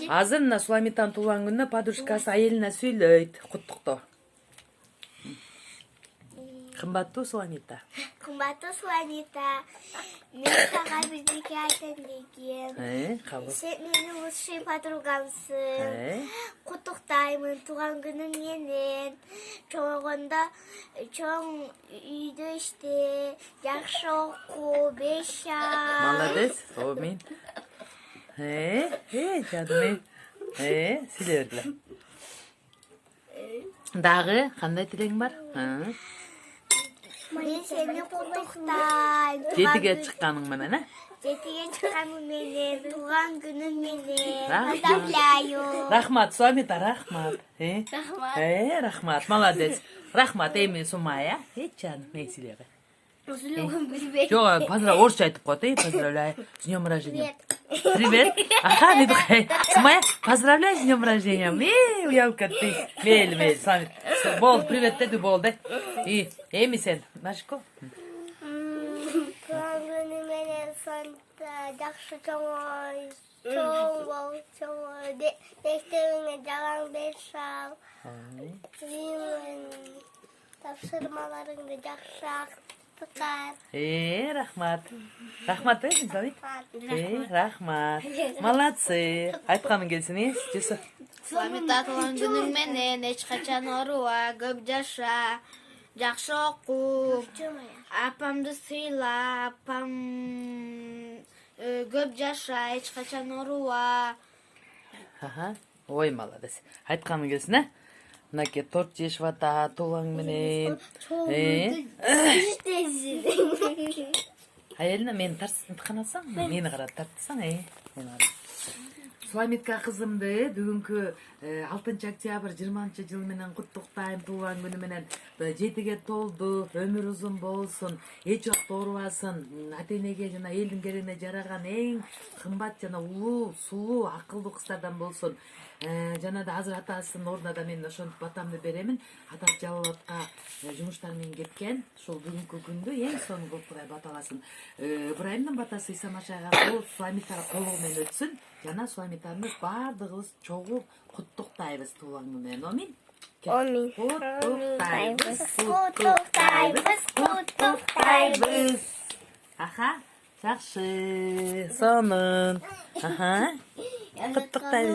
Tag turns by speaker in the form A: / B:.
A: Азыр мына Суламитанын туулган күнүнө подружкасы айелине сүйлөйт, куттуктоо. Кымбаттуу Суламита.
B: Кымбаттуу Суламита. Мен сага бирдеке айтайын дегем. Сен менин лучший подругамсың. Куттуктаймын туулган күнүң менен. Чоңойгондо чоң үйдө иште, жакшы окуу, 5 жаш.
A: Молодец, Омин. Жаным. Силе бергиле. Дагы кандай тилең бар?
B: Мен сени куттуктайм.
A: 7-ге чыкканың менен,
B: 7-ге чыкканым менен, туулган күнүң менен. Поздравляю.
A: Рахмат, Суламита, рахмат.
B: Рахмат.
A: Рахмат, молодец. Рахмат, эми Сумая. Жаным, мен силеге. Жок, орусча айтып коет, поздравляю. С днем рождения. Привет. Аха, не духай. Сумая, поздравляю с днем рождения. Уяп кетти. Мейли, Суламит. Болду, привет деди, болду. Эми сен, Машко?
B: Туулган күнүң менен сонто жакшы чоң бол, мектебиңе жалаң 5 ал. Тапшырмаларыңды жакшы актыкар.
A: Рахмат. Рахмат, Суламит? Рахмат. Молодцы. Айтканың келсин, Жесу.
C: Суламита, туулган күнүң менен эч качан ооруба, көп жаша, жакшы окуу, апамды сыйла, апам көп жаша, эч качан ооруба.
A: Ой, молодец. Айтканың келсин, Мынаке торт жешип атат, туулган менен. Айелине мени тартып алсаң, мени карап тартсаң, Суламитка кызымды бүгүнкү 6 октябрь 20-жыл менен куттуктайм, туулган күнү менен 7-ге толду, өмүр узун болсун, эч убакта оорубасын, ата-энеге жана элдин керегине жараган эң кымбат жана улуу, сулуу, акылдуу кыздардан болсун. Жана да азыр атасынын ордуна да мен ошентип батамды беремин. Атасы Жалалатка жумуштар менен кеткен. Ушул бүгүнкү күндү эң соңку Кудай баталасын. Ыбрайымдын батасы Иса Машайга Суламитага колугу менен өтсүн. Жана Суламитаны баардыгыбыз чогуу куттуктайбыз туулган күнү менен. Омин. Куттуктайбыз. Аха, жакшы. Сонун. Куттуктайбыз.